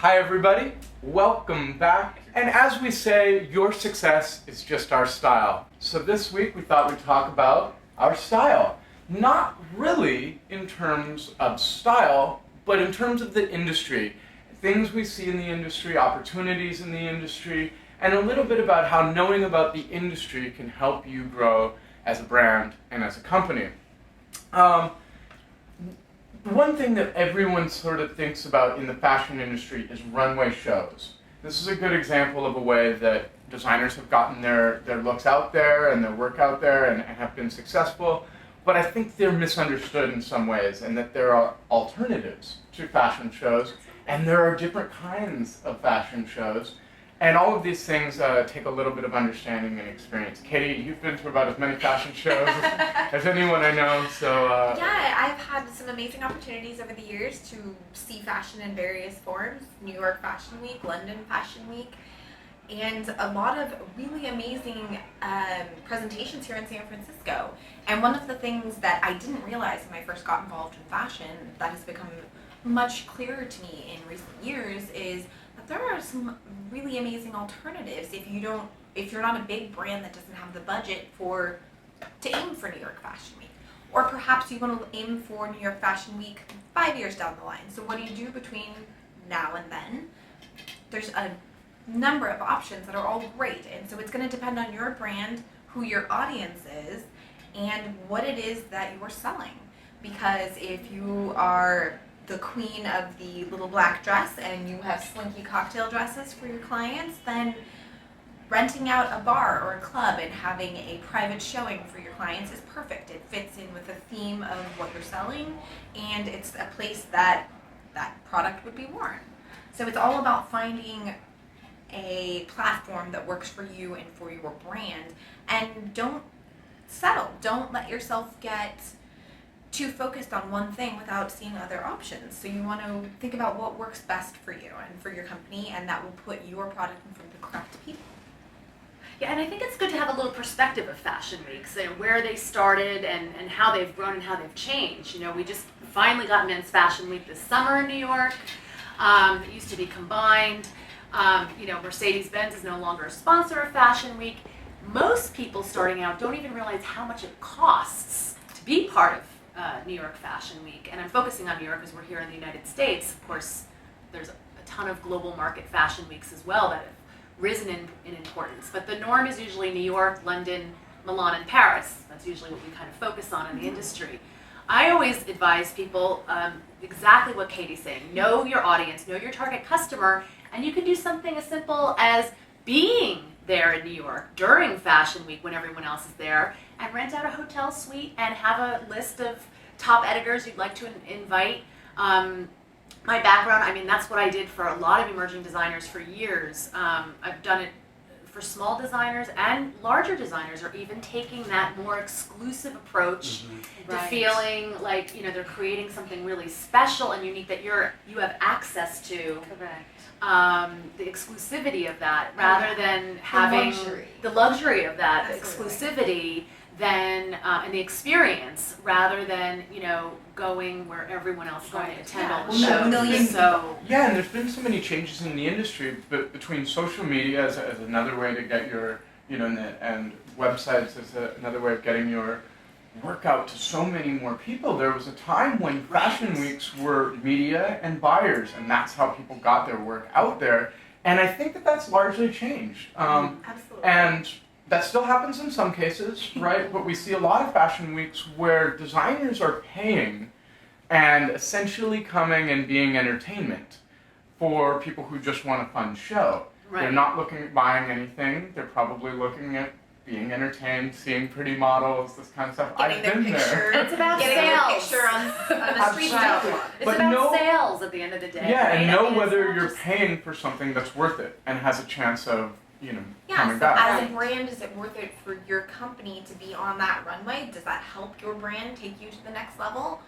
Hi everybody, welcome back. And as we say, your success is just our style. So this week we thought we'd talk about our style. Not really in terms of style, but in terms of the industry. Things we see in the industry, opportunities in the industry, and a little bit about how knowing about the industry can help you grow as a brand and as a company. One thing that everyone sort of thinks about in the fashion industry is runway shows. This is a good example of a way that designers have gotten their looks out there and their work out there and have been successful, but I think they're misunderstood in some ways, and that there are alternatives to fashion shows, and there are different kinds of fashion shows, and all of these things take a little bit of understanding and experience. Katie, you've been to about as many fashion shows as anyone I know, so... Yeah, I've had some amazing opportunities over the years to see fashion in various forms. New York Fashion Week, London Fashion Week, and a lot of really amazing presentations here in San Francisco. And one of the things that I didn't realize when I first got involved in fashion that has become much clearer to me in recent years is that there are some really amazing alternatives if you're not a big brand that doesn't have the budget to aim for New York Fashion Week. Or perhaps you want to aim for New York Fashion Week 5 years down the line. So what do you do between now and then? There's a number of options that are all great, and so it's going to depend on your brand, who your audience is, and what it is that you're selling. Because if you are the queen of the little black dress and you have slinky cocktail dresses for your clients, then renting out a bar or a club and having a private showing for your clients is perfect. It fits in with the theme of what you're selling, and it's a place that that product would be worn. So it's all about finding a platform that works for you and for your brand, and don't settle. Don't let yourself get too focused on one thing without seeing other options. So you want to think about what works best for you and for your company, and that will put your product in front of the correct people. Yeah, and I think it's good to have a little perspective of fashion weeks, where they started and how they've grown and how they've changed. You know, we just finally got Men's Fashion Week this summer in New York. It used to be combined. Mercedes-Benz is no longer a sponsor of Fashion Week. Most people starting out don't even realize how much it costs to be part of New York Fashion Week. And I'm focusing on New York because we're here in the United States. Of course, there's a ton of global market fashion weeks as well that have risen in importance. But the norm is usually New York, London, Milan, and Paris. That's usually what we kind of focus on in the industry. I always advise people exactly what Katie's saying. Know your audience, know your target customer, and you can do something as simple as being there in New York during Fashion Week when everyone else is there, and rent out a hotel suite and have a list of top editors you'd like to invite. My background, I mean, that's what I did for a lot of emerging designers for years. I've done it for small designers and larger designers, or even taking that more exclusive approach to feeling like, you know, they're creating something really special and unique that you have access to. Correct. The exclusivity of that, rather than having the luxury of that exclusivity, and the experience, rather than, you know, going where everyone else is going to attend all the shows. Yeah, and there's been so many changes in the industry, but between social media as another way to get your, you know, and websites as another way of getting your work out to so many more people. There was a time when fashion weeks were media and buyers, and that's how people got their work out there. And I think that that's largely changed. Absolutely. And that still happens in some cases, right? But we see a lot of fashion weeks where designers are paying and essentially coming and being entertainment for people who just want a fun show. Right. They're not looking at buying anything. They're probably looking at being entertained, seeing pretty models, this kind of stuff. I've been there. It's about getting sales. their picture on the street style. It's about sales at the end of the day. Yeah, right? and know whether you're paying for something that's worth it and has a chance of, you know, coming back. As a brand, is it worth it for your company to be on that runway? Does that help your brand take you to the next level?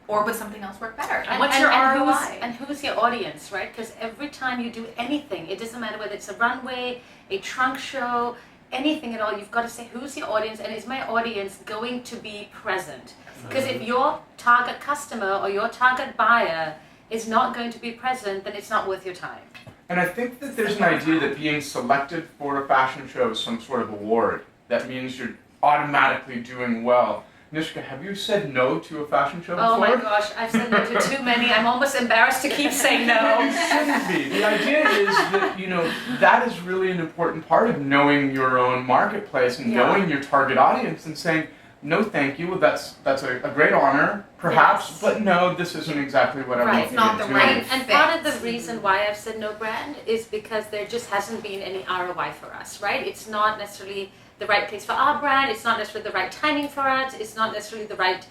Or would something else work better? And what's your ROI? And who's your audience, right? Because every time you do anything, it doesn't matter whether it's a runway, a trunk show, anything at all, you've got to say who's your audience, and is my audience going to be present? Because if your target customer or your target buyer is not going to be present, then it's not worth your time. And I think that there's an idea that being selected for a fashion show is some sort of award. That means you're automatically doing well. Nishka, have you said no to a fashion show before? Oh my gosh, I've said no to too many. I'm almost embarrassed to keep saying no. You shouldn't be. The idea is that, that is really an important part of knowing your own marketplace and knowing your target audience and saying, no, thank you. That's a great honor, perhaps, but no, this isn't exactly what I'm looking It's not to the do. right And part of the reason why I've said no, brand, is because there just hasn't been any ROI for us, right? It's not necessarily the right place for our brand. It's not necessarily the right timing for us. It's not necessarily the right,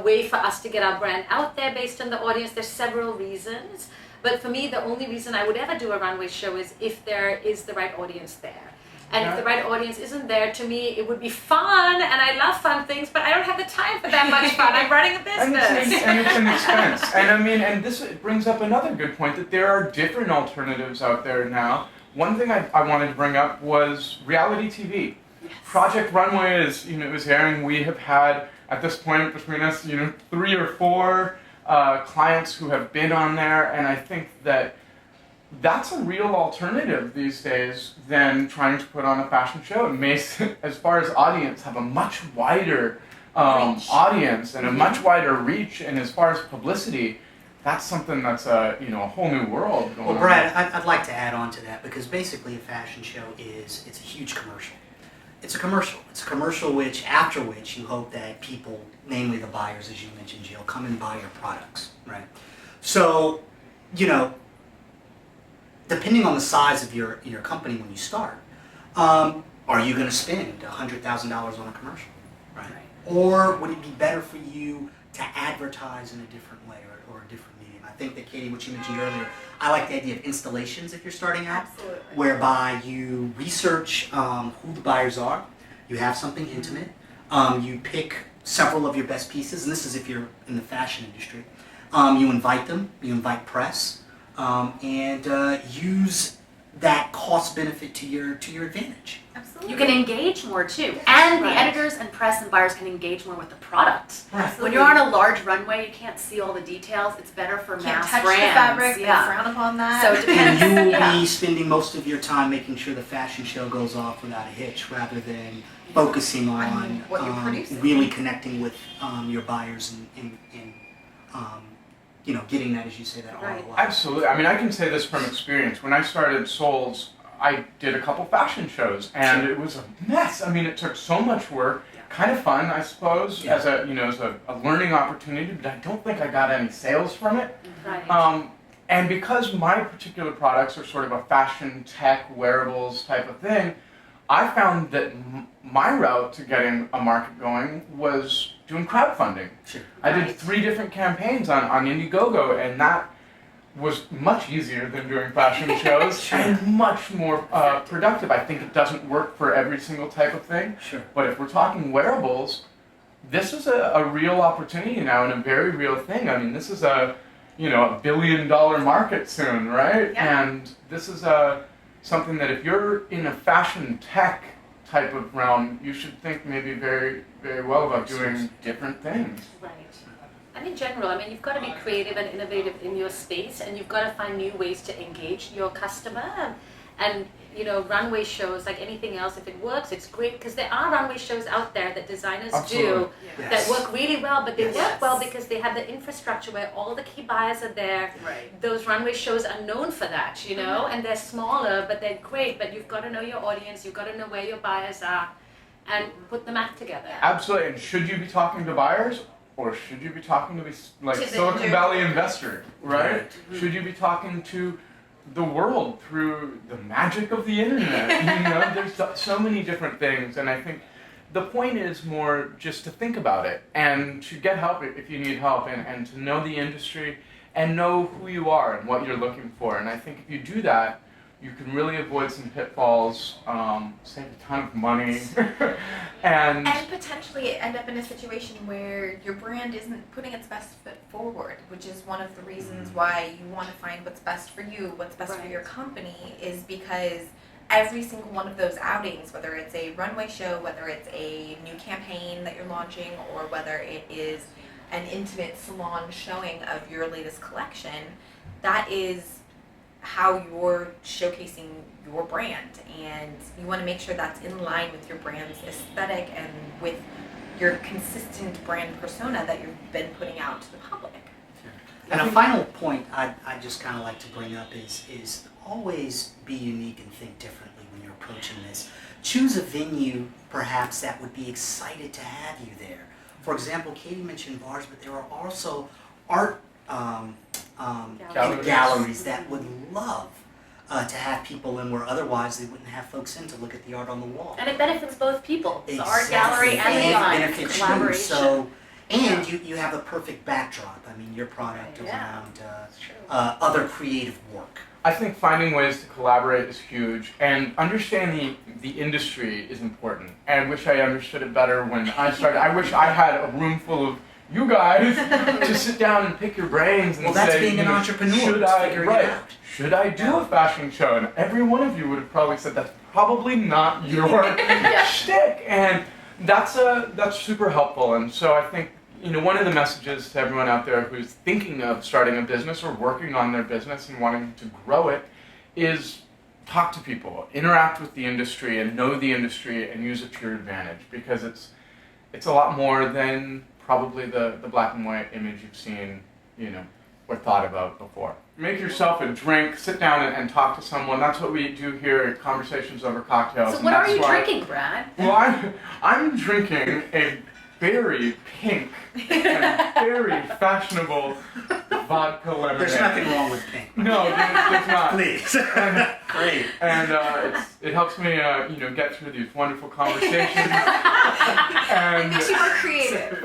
way for us to get our brand out there based on the audience. There's several reasons. But for me, the only reason I would ever do a runway show is if there is the right audience there. And if the right audience isn't there, to me, it would be fun, and I love fun things, but I don't have the time for that much fun. I'm running a business. And it's an expense. And this brings up another good point, that there are different alternatives out there now. One thing I wanted to bring up was reality TV. Yes. Project Runway is airing. We have had, at this point between us, 3 or 4 clients who have been on there, and I think that that's a real alternative these days than trying to put on a fashion show. It may, as far as audience, have a much wider audience and a much wider reach, and as far as publicity, that's something that's a whole new world going on. Well, Brad, I'd like to add on to that, because basically a fashion show it's a huge commercial. It's a commercial. It's a commercial after which you hope that people, namely the buyers, as you mentioned, Jill, come and buy your products, right? So, depending on the size of your company when you start, are you going to spend $100,000 on a commercial, right? Or would it be better for you to advertise in a different way or a different medium? I think that, Katie, what you mentioned earlier, I like the idea of installations if you're starting out. Absolutely. Whereby you research who the buyers are, you have something intimate, you pick several of your best pieces, and this is if you're in the fashion industry. You invite them, you invite press, and use that cost benefit to your advantage. Absolutely. You can engage more too, and the editors and press and buyers can engage more with the product. Right. When you're on a large runway, you can't see all the details. It's better for Can't mass touch brands. the fabric. They Yeah. frown upon that. So it depends. And you will Yeah. be spending most of your time making sure the fashion show goes off without a hitch, rather than focusing on what you're producing. really connecting with your buyers and getting that, as you say, that Right. ROI. Absolutely. I mean, I can say this from experience. When I started Souls, I did a couple fashion shows, and it was a mess. I mean, it took so much work. Kind of fun, I suppose, as a learning opportunity, but I don't think I got any sales from it. Right. And because my particular products are sort of a fashion, tech, wearables type of thing, I found that my route to getting a market going was doing crowdfunding. Sure. I did 3 different campaigns on Indiegogo, and that was much easier than doing fashion shows and much more productive. I think it doesn't work for every single type of thing, Sure. but if we're talking wearables, this is a real opportunity now and a very real thing. I mean, this is a $1 billion market soon, right? Yeah. And this is something that if you're in a fashion tech type of realm, you should think maybe very, very well about doing different things. Right. And in general, I mean, you've got to be creative and innovative in your space, and you've got to find new ways to engage your customer. And runway shows, like anything else, if it works, it's great, because there are runway shows out there that designers Absolutely. do Yes. that work really well, but they Yes. work well because they have the infrastructure where all the key buyers are there. Right. Those runway shows are known for that, and they're smaller, but they're great. But you've got to know your audience, you've got to know where your buyers are, and put them act together. Absolutely. And should you be talking to buyers, or should you be talking to To the Silicon Valley investor, right? Right. Should you be talking to the world through the magic of the internet? There's so many different things, and I think the point is more just to think about it and to get help if you need help, and to know the industry and know who you are and what you're looking for. And I think if you do that, you can really avoid some pitfalls, save a ton of money, and potentially end up in a situation where your brand isn't putting its best foot forward, which is one of the reasons why you want to find what's best for you, what's best for your company, is because every single one of those outings, whether it's a runway show, whether it's a new campaign that you're launching, or whether it is an intimate salon showing of your latest collection, that is how you're showcasing your brand, and you want to make sure that's in line with your brand's aesthetic and with your consistent brand persona that you've been putting out to the public. And a final point I just kind of like to bring up is always be unique and think differently when you're approaching this. Choose a venue perhaps that would be excited to have you there. For example, Katie mentioned bars, but there are also art galleries that would love to have people in where otherwise they wouldn't have folks in to look at the art on the wall. And it benefits both people, the art Exactly. gallery and the it design benefits you. collaboration. So, and you have the perfect backdrop. I mean, your product Right, yeah. around That's true. other creative work. I think finding ways to collaborate is huge, and understanding the industry is important. And I wish I understood it better when I started. I wish I had a room full of you guys to sit down and pick your brains and Well, that's say, being an entrepreneur. should it's I, figuring right, it out. should I do a fashion show? And every one of you would have probably said that's probably not your shtick, and that's super helpful. And so I think, one of the messages to everyone out there who's thinking of starting a business or working on their business and wanting to grow it is talk to people, interact with the industry, and know the industry and use it to your advantage, because it's a lot more than probably the black and white image you've seen, or thought about before. Make yourself a drink, sit down and talk to someone. That's what we do here at Conversations Over Cocktails. So what are you drinking, Brad? Well, I'm drinking a very pink and very fashionable vodka lemonade. There's nothing wrong with pink. No, there's not. Please. Great. And it helps me, get through these wonderful conversations. It And makes you more creative.